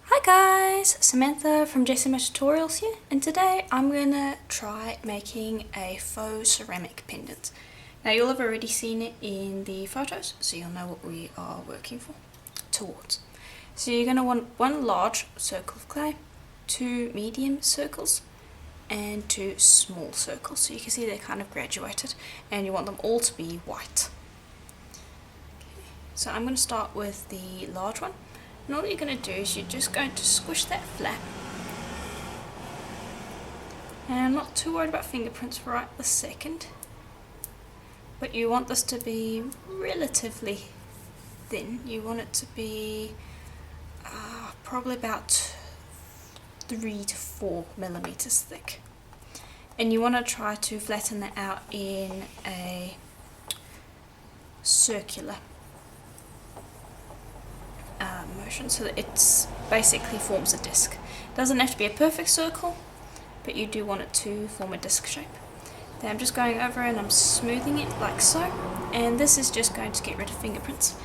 Hi guys, Samantha from JSMA Tutorials here, and today I'm going to try making a faux ceramic pendant. Now you'll have already seen it in the photos, so you'll know what we are working towards. So you're going to want one large circle of clay, two medium circles, and two small circles. So you can see they're kind of graduated, and you want them all to be white. Okay. So I'm going to start with the large one. And all you're going to do is you're just going to squish that flat. And I'm not too worried about fingerprints right this second. But you want this to be relatively thin. You want it to be probably about 3 to 4 millimeters thick. And you want to try to flatten that out in a circular motion so that it basically forms a disc. It doesn't have to be a perfect circle, but you do want it to form a disc shape. Then I'm just going over and I'm smoothing it like so, and this is just going to get rid of fingerprints.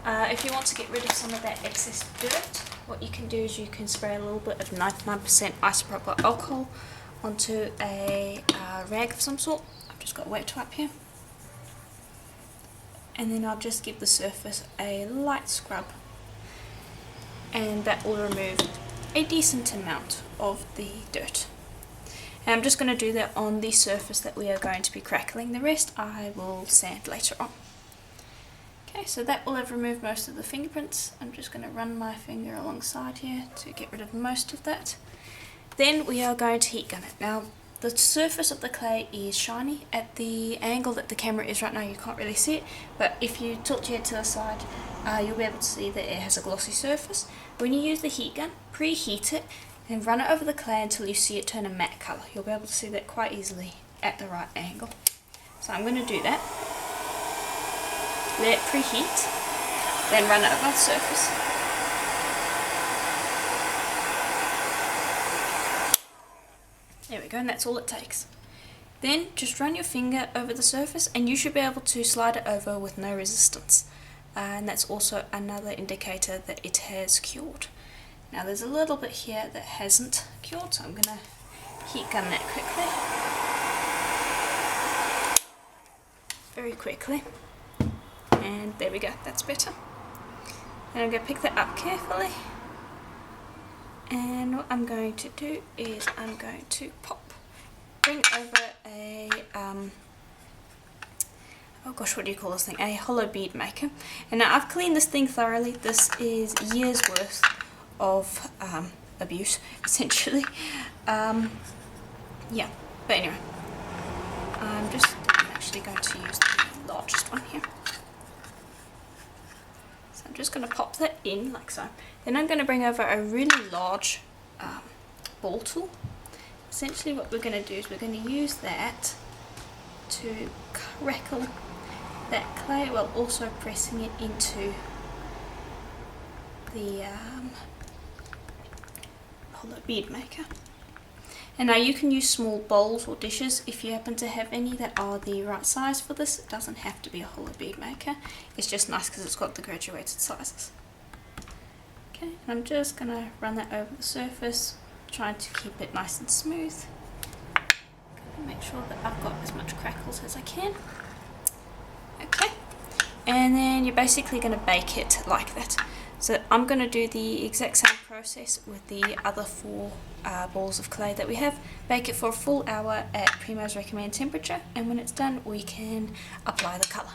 If you want to get rid of some of that excess dirt, what you can do is you can spray a little bit of 99% isopropyl alcohol onto a rag of some sort. I've just got a wet wipe here, and then I'll just give the surface a light scrub, and that will remove a decent amount of the dirt. And I'm just going to do that on the surface that we are going to be crackling. The rest I will sand later on. Okay, so that will have removed most of the fingerprints. I'm just going to run my finger alongside here to get rid of most of that. Then we are going to heat gun it. Now the surface of the clay is shiny. At the angle that the camera is right now you can't really see it, but if you tilt your head to the side you'll be able to see that it has a glossy surface. When you use the heat gun, preheat it and run it over the clay until you see it turn a matte colour. You'll be able to see that quite easily at the right angle. So I'm going to do that. Let it preheat, then run it over the surface. There we go, and that's all it takes. Then just run your finger over the surface and you should be able to slide it over with no resistance. And that's also another indicator that it has cured. Now there's a little bit here that hasn't cured, so I'm going to heat gun that quickly. Very quickly. And there we go, that's better. And I'm going to pick that up carefully. And what I'm going to do is I'm going to bring over a oh gosh, what do you call this thing? A hollow bead maker. And now I've cleaned this thing thoroughly. This is years worth of abuse, essentially. Yeah, but anyway, I'm actually going to use the largest one here. So I'm just going to pop that in like so. Then I'm going to bring over a really large ball tool. Essentially what we're going to do is we're going to use that to crackle that clay while also pressing it into the hollow bead maker. And now you can use small bowls or dishes if you happen to have any that are the right size for this. It doesn't have to be a hollow bead maker, it's just nice because it's got the graduated sizes. Okay, and I'm just going to run that over the surface, trying to keep it nice and smooth. Make sure that I've got as much crackles as I can. Okay, and then you're basically going to bake it like that. So I'm going to do the exact same process with the other 4 balls of clay that we have. Bake it for a full hour at Primo's recommended temperature, and when it's done we can apply the colour.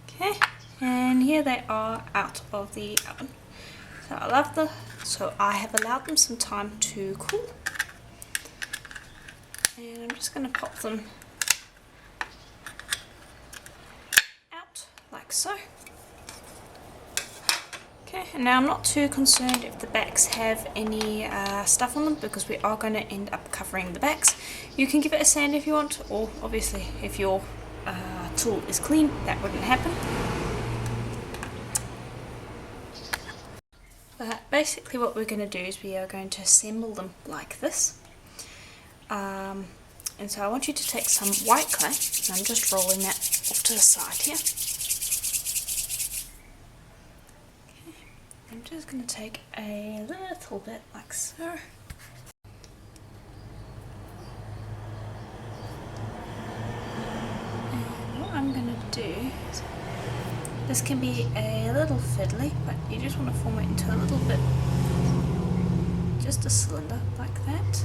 Okay, and here they are out of the oven. So I have allowed them some time to cool. And I'm just going to pop them out like so. Okay, and now I'm not too concerned if the backs have any stuff on them because we are going to end up covering the backs. You can give it a sand if you want, or obviously if your tool is clean that wouldn't happen. But basically what we're going to do is we are going to assemble them like this. And so I want you to take some white clay, and I'm just rolling that off to the side here. just going to take a little bit like so. And what I'm going to do is, this can be a little fiddly, but you just want to form it into a little bit, just a cylinder like that.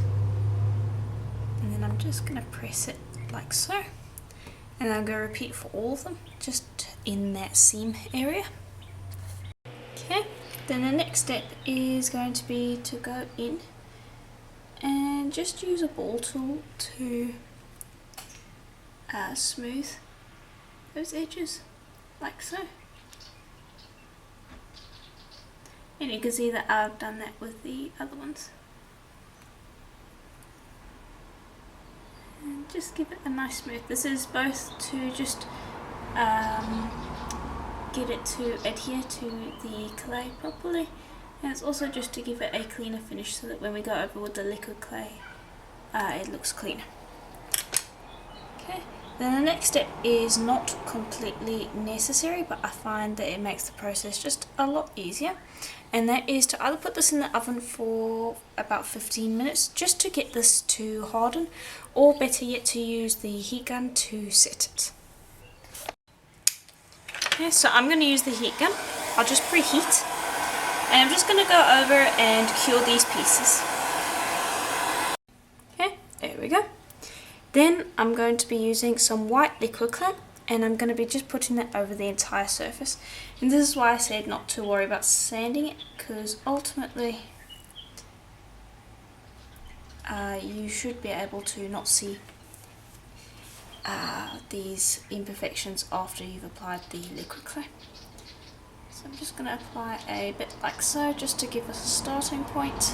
And then I'm just going to press it like so. And I'm going to repeat for all of them, just in that seam area. Okay, then the next step is going to be to go in and just use a ball tool to smooth those edges, like so. And you can see that I've done that with the other ones. And just give it a nice smooth. This is both to just get it to adhere to the clay properly, and it's also just to give it a cleaner finish so that when we go over with the liquid clay it looks cleaner. Okay, then the next step is not completely necessary, but I find that it makes the process just a lot easier, and that is to either put this in the oven for about 15 minutes just to get this to harden, or better yet to use the heat gun to set it. Okay, so I'm going to use the heat gun. I'll just preheat, and I'm just going to go over and cure these pieces. Okay, there we go. Then I'm going to be using some white liquid clay, and I'm going to be just putting that over the entire surface. And this is why I said not to worry about sanding it, because ultimately you should be able to not see these imperfections after you've applied the liquid clay. So I'm just going to apply a bit like so, just to give us a starting point.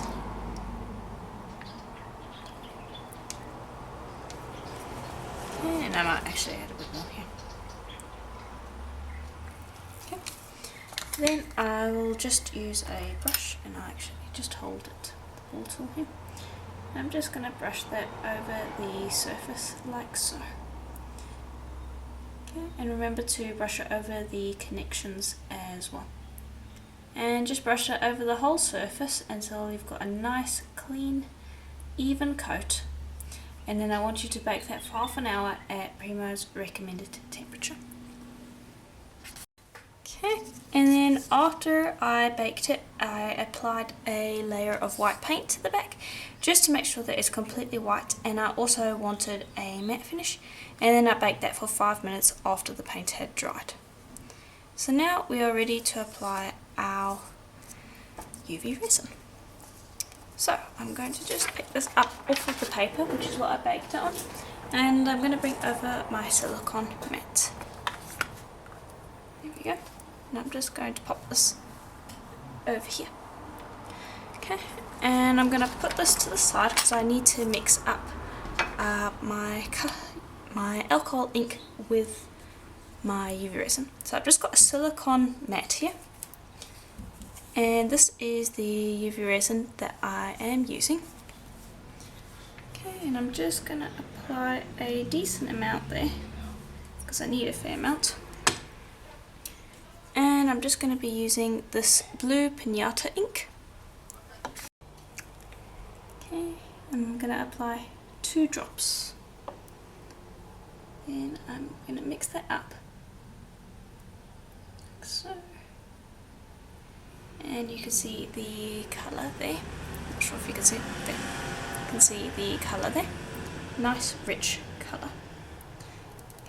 Okay, and I might actually add a bit more here. Okay. Then I will just use a brush, and I'll actually just hold it, the ball tool here. And I'm just going to brush that over the surface like so. Okay, and remember to brush it over the connections as well. And just brush it over the whole surface until you've got a nice, clean, even coat. And then I want you to bake that for half an hour at Primo's recommended temperature. Okay, and then after I baked it, I applied a layer of white paint to the back just to make sure that it's completely white, and I also wanted a matte finish, and then I baked that for 5 minutes after the paint had dried. So now we are ready to apply our UV resin. So I'm going to just pick this up off of the paper, which is what I baked it on, and I'm going to bring over my silicone mat. There we go. And I'm just going to pop this over here. Okay, and I'm going to put this to the side because I need to mix up my alcohol ink with my UV resin. So I've just got a silicone mat here, and this is the UV resin that I am using. Okay, and I'm just going to apply a decent amount there because I need a fair amount. And I'm just going to be using this blue pinata ink. Okay, I'm going to apply 2 drops. Then I'm going to mix that up, like so. And you can see the colour there. Not sure if you can see it there. You can see the colour there. Nice, rich colour.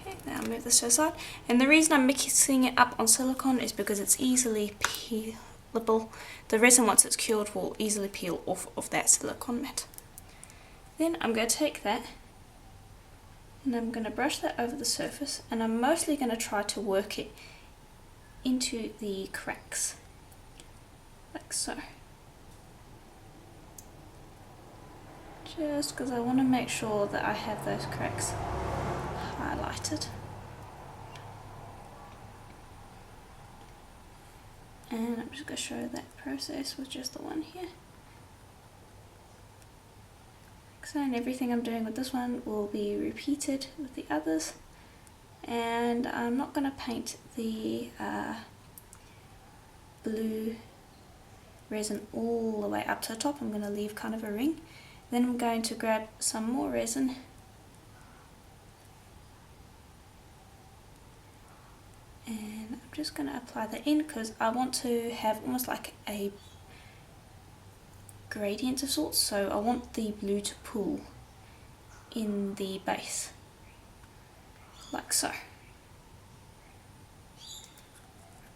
Okay, now I'll move this to the side. And the reason I'm mixing it up on silicone is because it's easily peelable. The resin, once it's cured, will easily peel off of that silicone mat. Then I'm going to take that and I'm going to brush that over the surface, and I'm mostly going to try to work it into the cracks, like so. Just because I want to make sure that I have those cracks highlighted. And I'm just going to show that process with just the one here. So, and everything I'm doing with this one will be repeated with the others. And I'm not going to paint the blue resin all the way up to the top. I'm going to leave kind of a ring. Then I'm going to grab some more resin and I'm just going to apply that in because I want to have almost like a gradient of sorts, so I want the blue to pool in the base, like so.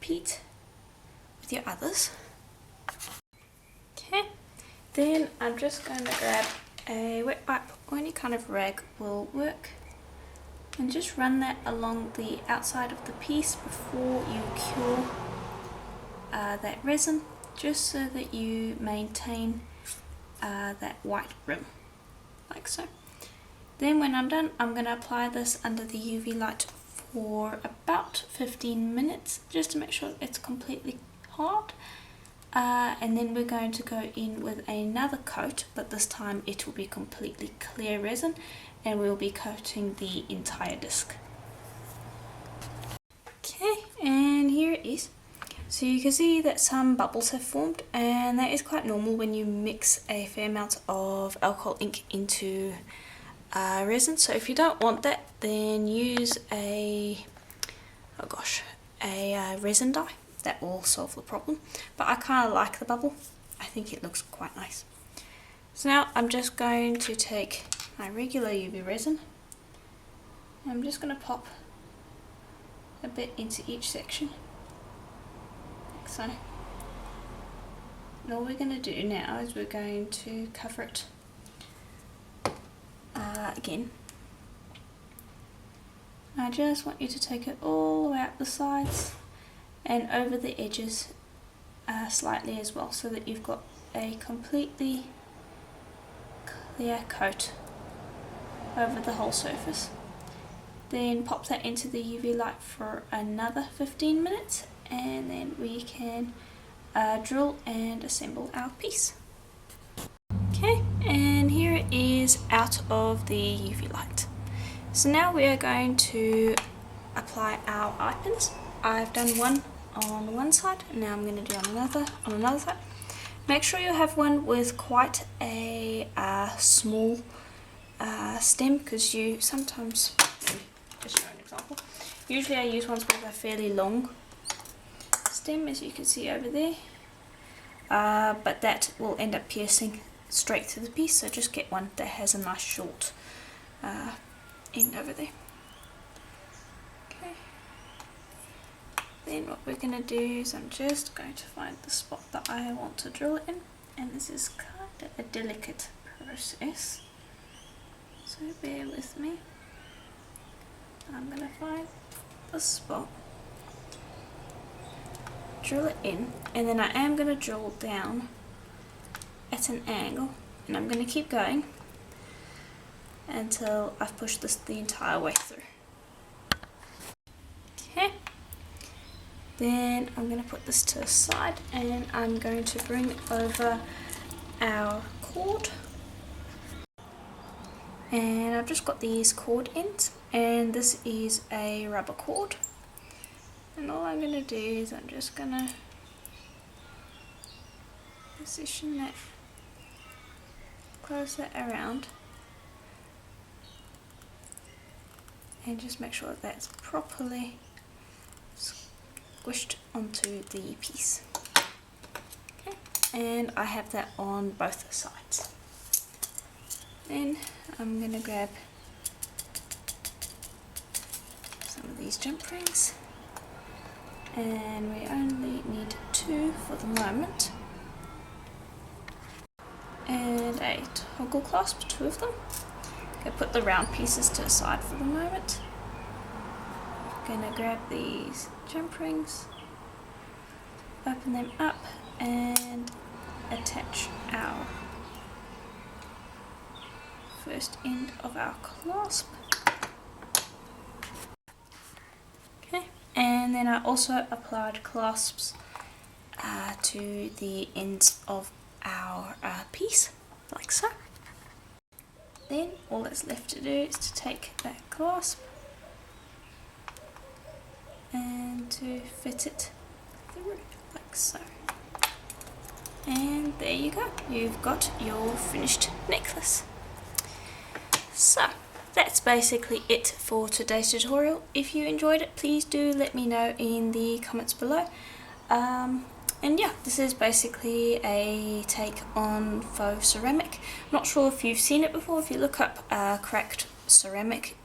Repeat with your others. Okay, then I'm just going to grab a wet wipe or any kind of rag will work and just run that along the outside of the piece before you cure that resin, just so that you maintain that white rim, like so. Then when I'm done, I'm going to apply this under the UV light for about 15 minutes just to make sure it's completely hard. And then we're going to go in with another coat, but this time it will be completely clear resin and we'll be coating the entire disc. Okay, and here it is. So you can see that some bubbles have formed, and that is quite normal when you mix a fair amount of alcohol ink into resin. So if you don't want that, then use a resin dye. That will solve the problem. But I kind of like the bubble. I think it looks quite nice. So now I'm just going to take my regular UV resin. I'm just going to pop a bit into each section. So, and all we're going to do now is we're going to cover it again. I just want you to take it all the way up the sides and over the edges slightly as well, so that you've got a completely clear coat over the whole surface. Then pop that into the UV light for another 15 minutes and then we can drill and assemble our piece. Okay, and here it is out of the UV light. So now we are going to apply our eye pins. I've done one on one side, and now I'm going to do on another side. Make sure you have one with quite a small stem, because you sometimes, just show an example, usually I use ones with a fairly long stem, as you can see over there, but that will end up piercing straight through the piece, so just get one that has a nice short end over there. Okay, then what we're going to do is I'm just going to find the spot that I want to drill it in, and this is kind of a delicate process, so bear with me. I'm going to find the spot, drill it in, and then I am going to drill down at an angle, and I'm going to keep going until I've pushed this the entire way through. Okay, then I'm going to put this to the side, and I'm going to bring over our cord, and I've just got these cord ends, and this is a rubber cord, and all I'm going to do is I'm just going to position that, close that around, and just make sure that that's properly squished onto the piece. Okay, and I have that on both sides. Then I'm going to grab some of these jump rings, and we only need 2 for the moment, and a toggle clasp, 2 of them. Okay, put the round pieces to the side for the moment. I'm going to grab these jump rings, open them up, and attach our first end of our clasp. Okay, and then I also applied clasps to the ends of our piece, like so. Then all that's left to do is to take that clasp and to fit it through, like so. And there you go, you've got your finished necklace. So that's basically it for today's tutorial. If you enjoyed it, please do let me know in the comments below. And yeah, this is basically a take on faux ceramic. I'm not sure if you've seen it before. If you look up cracked ceramic,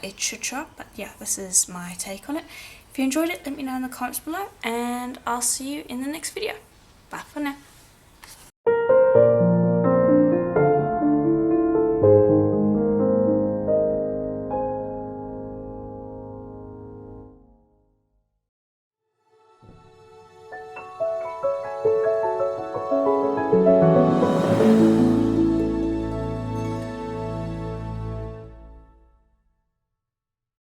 it should show up, but yeah, this is my take on it. If you enjoyed it, let me know in the comments below, and I'll see you in the next video. Bye for now.